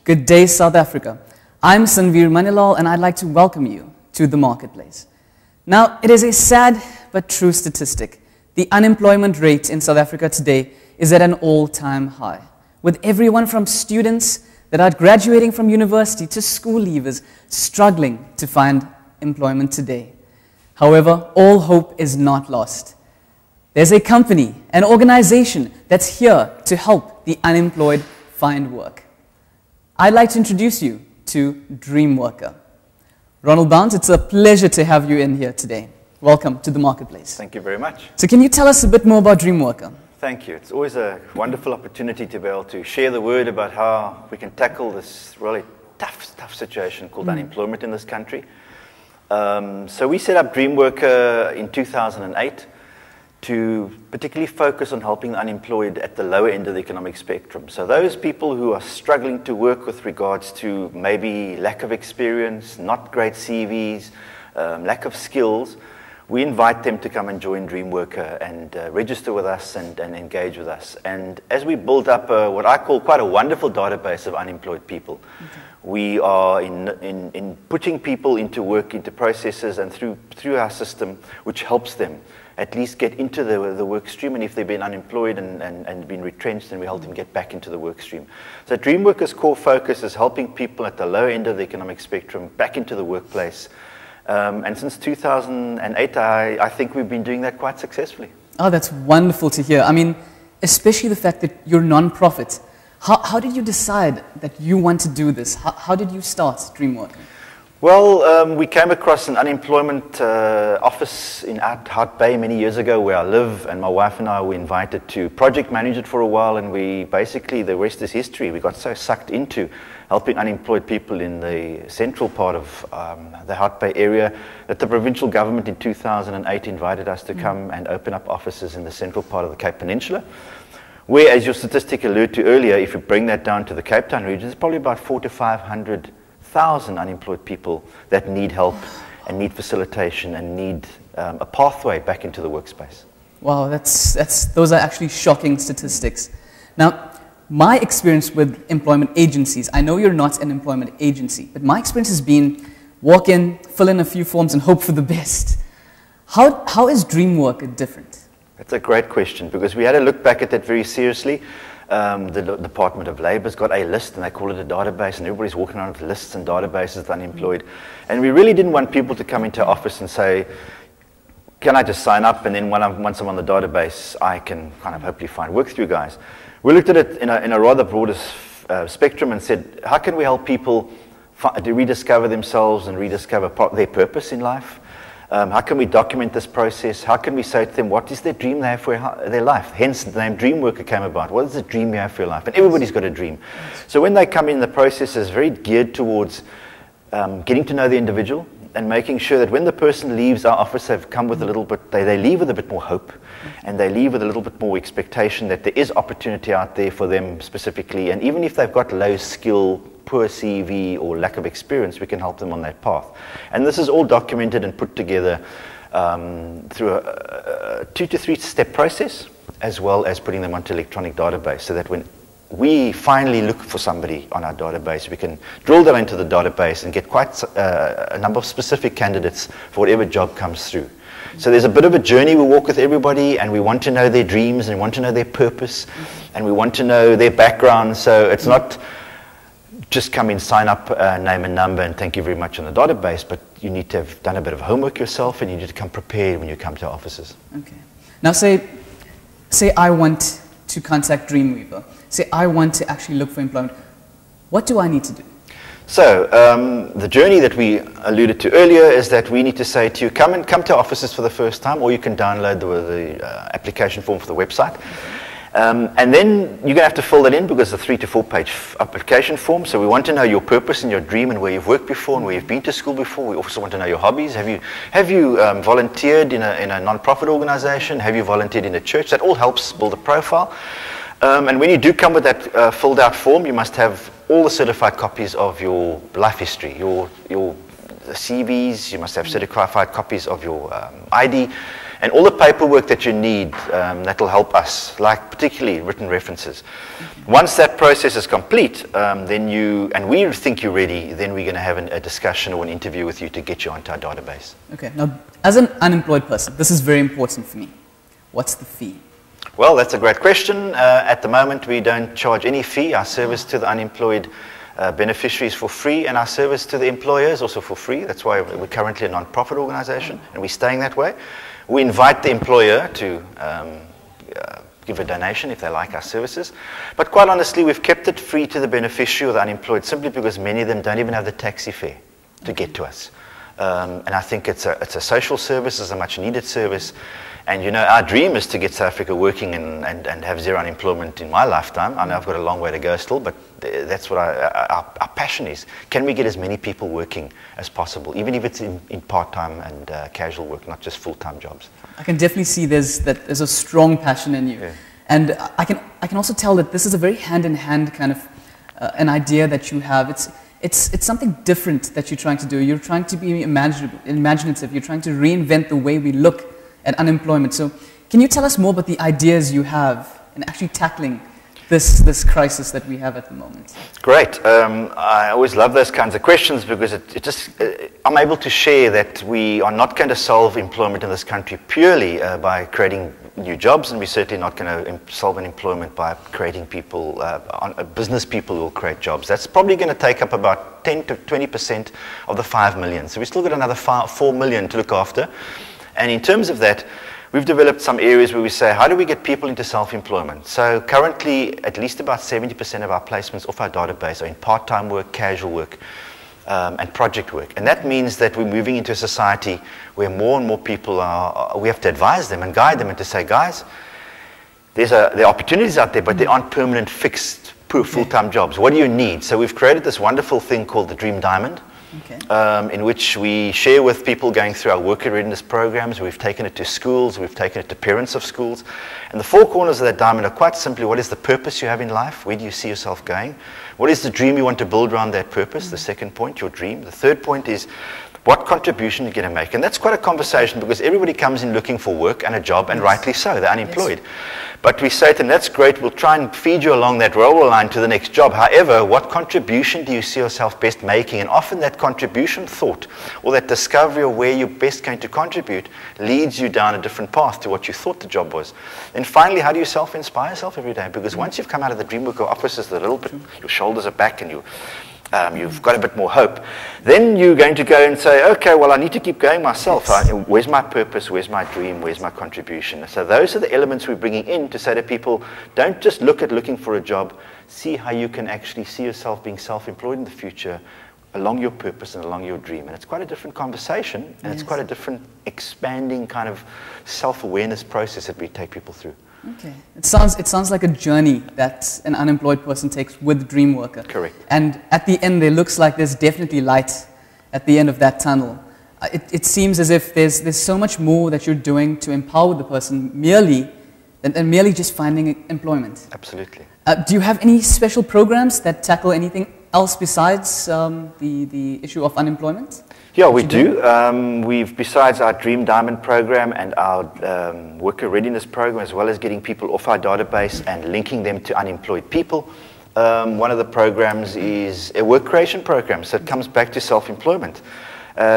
Good day, South Africa. I'm Sanveer Manilal, and I'd like to welcome you to the marketplace. Now, it is a sad but true statistic. The unemployment rate in South Africa today is at an all-time high, with everyone from students that are graduating from university to school leavers struggling to find employment today. However, all hope is not lost. There's a company, an organization that's here to help the unemployed find work. I'd like to introduce you to Dream Worker. Ronald Bounce, it's a pleasure to have you in here today. Welcome to the marketplace. Thank you very much. So can you tell us a bit more about Dream Worker? Thank you. It's always a wonderful opportunity to be able to share the word about how we can tackle this really tough situation called unemployment in this country. So we set up Dream Worker in 2008 to particularly focus on helping the unemployed at the lower end of the economic spectrum. So those people who are struggling to work with regards to maybe lack of experience, not great CVs, lack of skills, we invite them to come and join Dream Worker and register with us and engage with us. And as we build up what I call quite a wonderful database of unemployed people, we are in putting people into work, into processes and through our system, which helps them at least get into the work stream, and if they've been unemployed and been retrenched, then we help them get back into the work stream. So Dream Worker's core focus is helping people at the lower end of the economic spectrum back into the workplace. And since 2008, I think we've been doing that quite successfully. Oh, that's wonderful to hear. I mean, especially the fact that you're non-profit. How did you decide that you want to do this? How did you start Dream Worker? Well, we came across an unemployment office in Hart Bay many years ago where I live, and my wife and I were invited to project manage it for a while, and we basically, the rest is history. We got so sucked into helping unemployed people in the central part of the Hart Bay area that the provincial government in 2008 invited us to come and open up offices in the central part of the Cape Peninsula, where, as your statistic alluded to earlier, if you bring that down to the Cape Town region, there's probably about 400,000 to 500,000 unemployed people that need help and need facilitation and need a pathway back into the workspace. Wow, those are actually shocking statistics. Now, my experience with employment agencies, I know you're not an employment agency, but my experience has been walk in, fill in a few forms, and hope for the best. How is Dream Worker different? That's a great question, because we had to look back at that very seriously. The Department of Labour's got a list, and they call it a database, and everybody's walking around with lists and databases of the unemployed. And we really didn't want people to come into our office and say, can I just sign up, and then once I'm on the database, I can kind of hopefully find work through you guys. We looked at it in a rather broader spectrum and said, how can we help people to rediscover themselves and rediscover their purpose in life? How can we document this process? How can we say to them, what is their dream they have for their life? Hence, the name Dream Worker came about. What is the dream you have for your life? And everybody's got a dream. So when they come in, the process is very geared towards getting to know the individual and making sure that when the person leaves our office, they've come with a little bit, they leave with a bit more hope, and they leave with a little bit more expectation that there is opportunity out there for them specifically. And even if they've got low skill, poor CV, or lack of experience, we can help them on that path. And this is all documented and put together through a 2 to 3 step process, as well as putting them onto electronic database, so that when we finally look for somebody on our database, we can drill that into the database and get quite a number of specific candidates for whatever job comes through. So there's a bit of a journey we walk with everybody, and we want to know their dreams, and we want to know their purpose, and we want to know their background. So it's not just come in, sign up, name and number, and thank you very much on the database, but you need to have done a bit of homework yourself, and you need to come prepared when you come to our offices. Okay. Now say I want to contact Dreamweaver. Say I want to actually look for employment. What do I need to do? So the journey that we alluded to earlier is that we need to say to you, come to our offices for the first time, or you can download the application form for the website. And then you're going to have to fill that in, because it's a 3 to 4 page application form. So we want to know your purpose and your dream and where you've worked before and where you've been to school before. We also want to know your hobbies. Have you volunteered in a non-profit organization? Have you volunteered in a church? That all helps build a profile. And when you do come with that filled out form, you must have all the certified copies of your life history, your CVs. You must have certified copies of your ID. and all the paperwork that you need that will help us, like particularly written references. Once that process is complete, then and we think you're ready, then we're going to have a discussion or an interview with you to get you onto our database. Okay, now as an unemployed person, this is very important for me. What's the fee? Well, that's a great question. At the moment, we don't charge any fee. Our service to the unemployed beneficiaries for free, and our service to the employers also for free. That's why we're currently a non-profit organization, and we're staying that way. We invite the employer to give a donation if they like our services. But quite honestly, we've kept it free to the beneficiary or the unemployed simply because many of them don't even have the taxi fare to get to us. And I think it's a social service, it's a much needed service. And you know, our dream is to get South Africa working and have zero unemployment in my lifetime. I know I've got a long way to go still, but that's what our passion is. Can we get as many people working as possible, even if it's in part-time and casual work, not just full-time jobs? I can definitely see there's a strong passion in you. Yeah. And I can also tell that this is a very hand-in-hand kind of an idea that you have. It's something different that you're trying to do. You're trying to be imaginative. You're trying to reinvent the way we look at unemployment. So can you tell us more about the ideas you have in actually tackling this crisis that we have at the moment? Great. I always love those kinds of questions because I'm able to share that we are not going to solve employment in this country purely by creating new jobs, and we're certainly not going to solve unemployment by creating business people who will create jobs. That's probably going to take up about 10 to 20% of the 5 million. So we've still got another 4 million to look after. And in terms of that, we've developed some areas where we say, how do we get people into self-employment? So currently, at least about 70% of our placements off our database are in part-time work, casual work, and project work. And that means that we're moving into a society where more and more people we have to advise them and guide them and to say, guys, there are opportunities out there, but they aren't permanent, fixed, full-time jobs. What do you need? So we've created this wonderful thing called the Dream Diamond. Okay. In which we share with people going through our worker readiness programs. We've taken it to schools, we've taken it to parents of schools. And the 4 corners of that diamond are quite simply, what is the purpose you have in life? Where do you see yourself going? What is the dream you want to build around that purpose? The second point, your dream. The third point is, what contribution you're going to make? And that's quite a conversation because everybody comes in looking for work and a job, and rightly so, they're unemployed. Yes. But we say to them, that's great, we'll try and feed you along that railway line to the next job. However, what contribution do you see yourself best making? And often that contribution thought or that discovery of where you're best going to contribute leads you down a different path to what you thought the job was. And finally, how do you self-inspire yourself every day? Because once you've come out of the dream worker offices a little bit, your shoulders are back and you've got a bit more hope, then you're going to go and say, okay, well, I need to keep going myself. Yes. Where's my purpose? Where's my dream? Where's my contribution? So those are the elements we're bringing in to say to people, don't just look at looking for a job, see how you can actually see yourself being self-employed in the future along your purpose and along your dream. And it's quite a different conversation, and It's quite a different expanding kind of self-awareness process that we take people through. Okay. It sounds like a journey that an unemployed person takes with Dream Worker. Correct. And at the end, there looks like there's definitely light at the end of that tunnel. It seems as if there's so much more that you're doing to empower the person than merely just finding employment. Absolutely. Do you have any special programs that tackle anything else besides the issue of unemployment? Yeah, we do. Besides our Dream Diamond program and our worker readiness program, as well as getting people off our database and linking them to unemployed people, one of the programs is a work creation program. So it comes back to self-employment.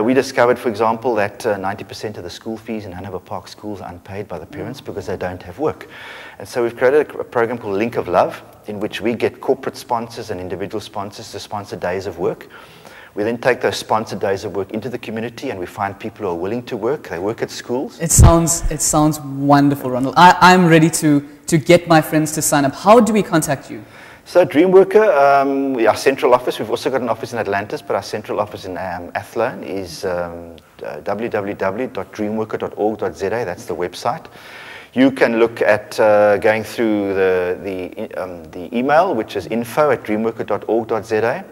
We discovered, for example, that 90% of the school fees in Hanover Park schools are unpaid by the parents because they don't have work. And so we've created a program called Link of Love, in which we get corporate sponsors and individual sponsors to sponsor days of work. We then take those sponsored days of work into the community, and we find people who are willing to work. They work at schools. It sounds wonderful, Ronald. I'm ready to get my friends to sign up. How do we contact you? So Dream Worker, our central office, we've also got an office in Atlantis, but our central office in Athlone is www.dreamworker.org.za. That's the website. You can look at going through the email, which is info@dreamworker.org.za.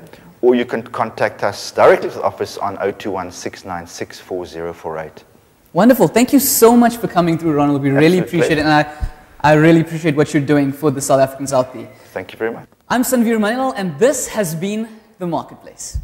Or you can contact us directly to the office on 021-696-4048. Wonderful. Thank you so much for coming through, Ronald. We really appreciate it, and I really appreciate what you're doing for the South Africans out there. Thank you very much. I'm Sanveer Manilal, and this has been The Marketplace.